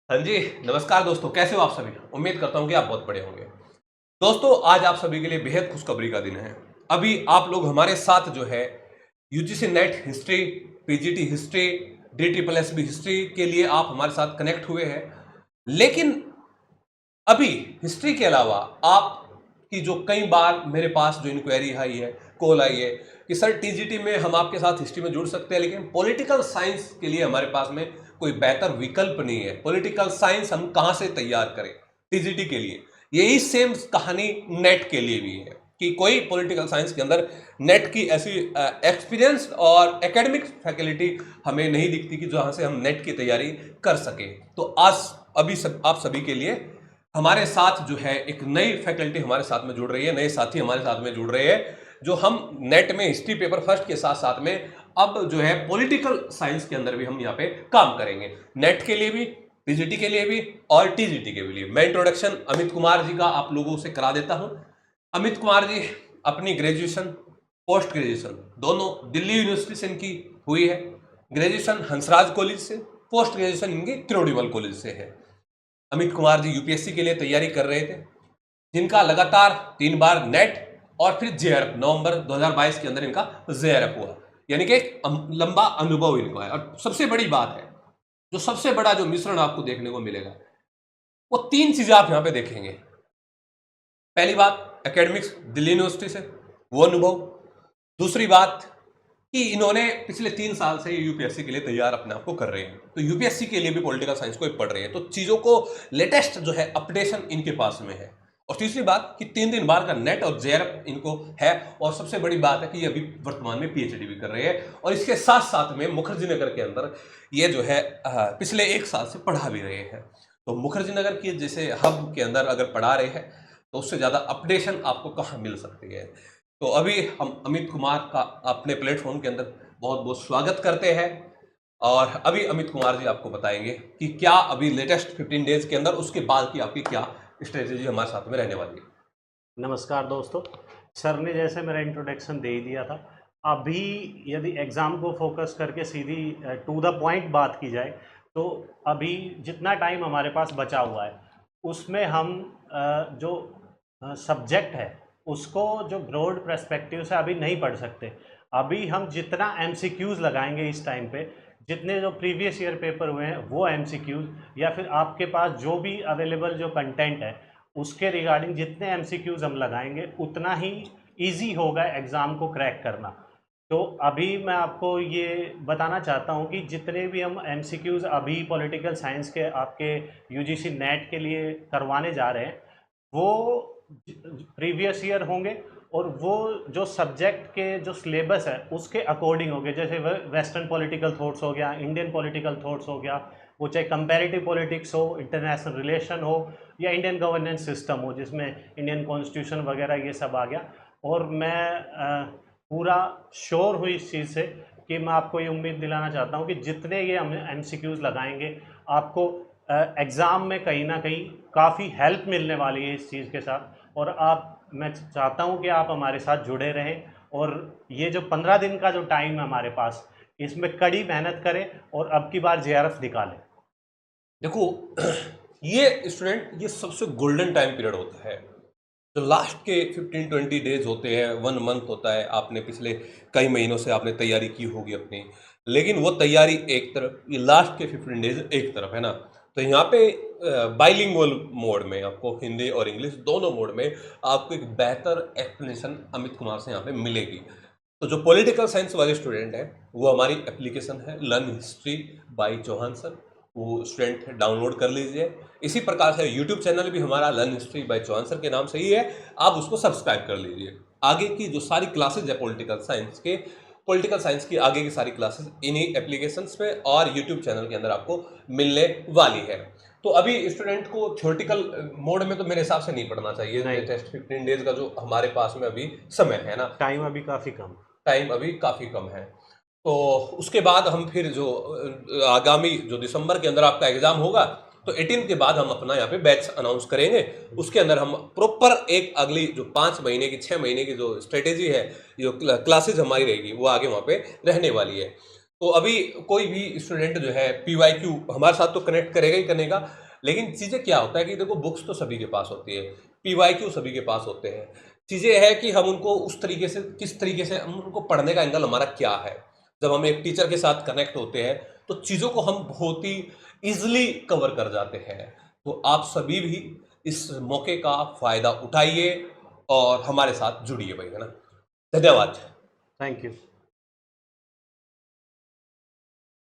हाँ जी, नमस्कार दोस्तों, कैसे हो आप सभी? उम्मीद करता हूँ कि आप बहुत बढ़िया होंगे। दोस्तों, आज आप सभी के लिए बेहद खुशखबरी का दिन है। अभी आप लोग हमारे साथ जो है UGC net history, PGT history, DSSS history के लिए आप हमारे साथ कनेक्ट हुए हैं। लेकिन अभी हिस्ट्री के अलावा आपकी जो कई बार मेरे पास जो इंक्वायरी आई है, कॉल आई है कि सर टीजीटी में हम आपके साथ हिस्ट्री में जुड़ सकते हैं, लेकिन पॉलिटिकल साइंस के लिए हमारे पास में कोई बेहतर विकल्प नहीं है। पॉलिटिकल साइंस हम कहां से तैयार करें टीजीटी के लिए? यही सेम कहानी नेट के लिए भी है कि कोई पॉलिटिकल साइंस के अंदर नेट की ऐसी एक्सपीरियंस और एकेडमिक फैकल्टी हमें नहीं दिखती कि जहां से हम नेट की तैयारी कर सके। तो आज अभी आप सभी के लिए हमारे साथ जो है एक नई फैकल्टी हमारे साथ में जुड़ रही है, नए साथी हमारे साथ में जुड़ रहे हैं, जो हम नेट में हिस्ट्री पेपर फर्स्ट के साथ साथ में अब जो है पॉलिटिकल साइंस के अंदर भी हम यहाँ पे काम करेंगे, नेट के लिए भी, पीजीटी के लिए भी और टीजीटी के लिए। मैं इंट्रोडक्शन अमित कुमार जी का आप लोगों से करा देता हूं। अमित कुमार जी अपनी ग्रेजुएशन, पोस्ट ग्रेजुएशन दोनों दिल्ली यूनिवर्सिटी से इनकी हुई है। ग्रेजुएशन हंसराज कॉलेज से, पोस्ट ग्रेजुएशन इनकी त्रिलोकीमल कॉलेज से है। अमित कुमार जी यूपीएससी के लिए तैयारी कर रहे थे, जिनका लगातार 3 बार नेट और फिर जेआरएफ नवंबर 2022 के अंदर इनका जेआरएफ हुआ, यानी कि एक लंबा अनुभव इनको है। और सबसे बड़ी बात है, जो सबसे बड़ा जो मिश्रण आपको देखने को मिलेगा, वो 3 चीजें आप यहां पे देखेंगे। पहली बात एकेडमिक्स, दिल्ली यूनिवर्सिटी से वो अनुभव। दूसरी बात कि इन्होंने पिछले 3 साल से यूपीएससी के लिए तैयार अपने आप को कर रहे हैं, तो यूपीएससी के लिए भी पॉलिटिकल साइंस को पढ़ रहे हैं, तो चीजों को लेटेस्ट जो है अपडेशन इनके पास में है। और तीसरी बात कि 3 दिन बार का नेट और जेआरएफ इनको है। और सबसे बड़ी बात है कि ये अभी वर्तमान में पीएचडी भी कर रहे हैं, और इसके साथ साथ में मुखर्जी नगर के अंदर ये जो है पिछले 1 साल से पढ़ा भी रहे हैं। तो मुखर्जी नगर की जैसे हब के अंदर अगर पढ़ा रहे हैं, तो उससे ज़्यादा अपडेशन आपको कहाँ मिल सकती है। तो अभी हम अमित कुमार का अपने प्लेटफॉर्म के अंदर बहुत बहुत स्वागत करते हैं। और अभी अमित कुमार जी आपको बताएंगे कि क्या अभी लेटेस्ट 15 डेज के अंदर उसके बाद की आपकी क्या स्ट्रेटेजी हमारे साथ में रहने वाली है। नमस्कार दोस्तों, सर ने जैसे मेरा इंट्रोडक्शन दे ही दिया था। अभी यदि एग्ज़ाम को फोकस करके सीधी टू द पॉइंट बात की जाए, तो अभी जितना टाइम हमारे पास बचा हुआ है उसमें हम जो सब्जेक्ट है उसको जो ब्रॉड पर्सपेक्टिव से अभी नहीं पढ़ सकते। अभी हम जितना एमसीक्यूज़ लगाएंगे इस टाइम पे, जितने जो प्रीवियस ईयर पेपर हुए हैं वो एमसीक्यूज़, या फिर आपके पास जो भी अवेलेबल जो कंटेंट है उसके रिगार्डिंग जितने एमसीक्यूज़ हम लगाएंगे उतना ही इजी होगा एग्ज़ाम को क्रैक करना। तो अभी मैं आपको ये बताना चाहता हूँ कि जितने भी हम एमसीक्यूज़ अभी पॉलिटिकल साइंस के आपके यूजीसी नेट के लिए करवाने जा रहे हैं वो प्रीवियस ईयर होंगे, और वो जो सब्जेक्ट के जो सिलेबस है उसके अकॉर्डिंग होंगे। जैसे वेस्टर्न पॉलिटिकल थॉट्स हो गया, इंडियन पॉलिटिकल थॉट्स हो गया, वो चाहे कंपैरेटिव पॉलिटिक्स हो, इंटरनेशनल रिलेशन हो, या इंडियन गवर्नेंस सिस्टम हो जिसमें इंडियन कॉन्स्टिट्यूशन वगैरह ये सब आ गया। और मैं पूरा श्योर हुई इस चीज़ से कि मैं आपको ये उम्मीद दिलाना चाहता हूँ कि जितने ये हम एमसीक्यूज़ लगाएंगे आपको एग्ज़ाम में कहीं ना कहीं काफ़ी हेल्प मिलने वाली है इस चीज़ के साथ। और मैं चाहता हूँ कि आप हमारे साथ जुड़े रहें, और ये जो 15 दिन का जो टाइम है हमारे पास, इसमें कड़ी मेहनत करें और अब की बार जेआरएफ निकालें। देखो, ये स्टूडेंट ये सबसे गोल्डन टाइम पीरियड होता है। जो लास्ट के 15-20 डेज होते हैं, 1 मंथ होता है, आपने पिछले कई महीनों से आपने तैयारी की होगी अपनी, लेकिन वो तैयारी एक तरफ, ये लास्ट के 15 डेज एक तरफ है ना। तो यहाँ पे बाइलिंगुअल मोड में आपको हिंदी और इंग्लिश दोनों मोड में आपको एक बेहतर एक्सप्लेनेशन अमित कुमार से यहाँ पे मिलेगी। तो जो पॉलिटिकल साइंस वाले स्टूडेंट हैं, वो हमारी एप्लीकेशन है learn history by Chauhan sir, वो स्टूडेंट डाउनलोड कर लीजिए। इसी प्रकार से यूट्यूब चैनल भी हमारा learn history by Chauhan sir के नाम से ही है, आप उसको सब्सक्राइब कर लीजिए। आगे की जो सारी क्लासेज है पॉलिटिकल साइंस की आगे की सारी क्लासेस इन्हीं एप्लीकेशंस पे और यूट्यूब चैनल के अंदर आपको मिलने वाली है। तो अभी स्टूडेंट को थ्योरेटिकल मोड में तो मेरे हिसाब से नहीं पढ़ना चाहिए। नहीं, टेस्ट 15 डेज का जो हमारे पास में अभी समय है ना, टाइम अभी काफ़ी कम। टाइम अभी काफ़ी कम है। तो उसके बाद हम फिर जो आगामी जो दिसंबर के अंदर आपका एग्ज़ाम होगा, तो 18 के बाद हम अपना यहाँ पे बैच अनाउंस करेंगे। उसके अंदर हम प्रॉपर एक अगली जो 5 महीने की 6 महीने की जो स्ट्रेटेजी है, जो क्लासेज हमारी रहेगी, वो आगे वहाँ पे रहने वाली है। तो अभी कोई भी स्टूडेंट जो है PYQ हमारे साथ तो कनेक्ट करेगा ही करेगा, लेकिन चीज़ें क्या होता है कि देखो बुक्स तो सभी के पास होती है, PYQ सभी के पास होते हैं। चीज़ें है कि हम उनको उस तरीके से, किस तरीके से हम उनको पढ़ने का एंगल हमारा क्या है। जब हम एक टीचर के साथ कनेक्ट होते हैं तो चीज़ों को हम बहुत ही ईजिली कवर कर जाते हैं। तो आप सभी भी इस मौके का फ़ायदा उठाइए और हमारे साथ जुड़िए भाई, है ना? धन्यवाद। Thank you.